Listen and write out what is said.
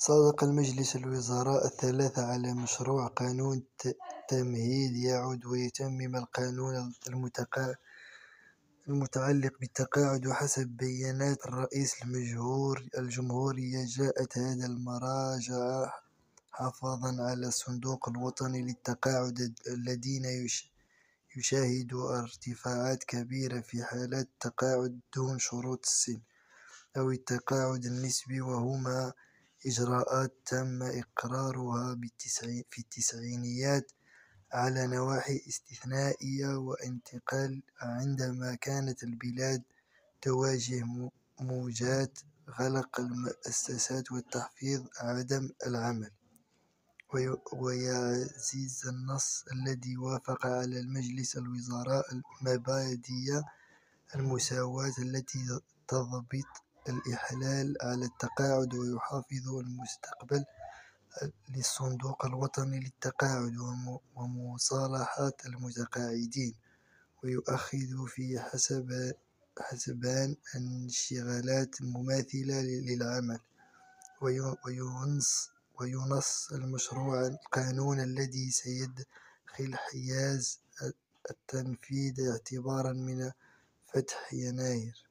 صادق المجلس الوزراء الثلاثة على مشروع قانون تمهيد يعود ويتمم القانون المتعلق بالتقاعد. وحسب بيانات الرئيس الجمهورية جاءت هذه المراجعة حفاظا على الصندوق الوطني للتقاعد الذين يشاهد ارتفاعات كبيرة في حالات التقاعد دون شروط السن أو التقاعد النسبي، وهما إجراءات تم إقرارها في التسعينيات على نواحي استثنائية وانتقال عندما كانت البلاد تواجه موجات غلق المؤسسات وتحفيظ عدم العمل. ويعزز النص الذي وافق على المجلس الوزراء مبادئ المساواة التي تضبط الإحلال على التقاعد ويحافظ المستقبل للصندوق الوطني للتقاعد ومصالحة المتقاعدين، ويؤخذ في حسبان الانشغالات المماثلة للعمل. وينص المشروع القانون الذي سيدخل حيز التنفيذ اعتبارا من فتح يناير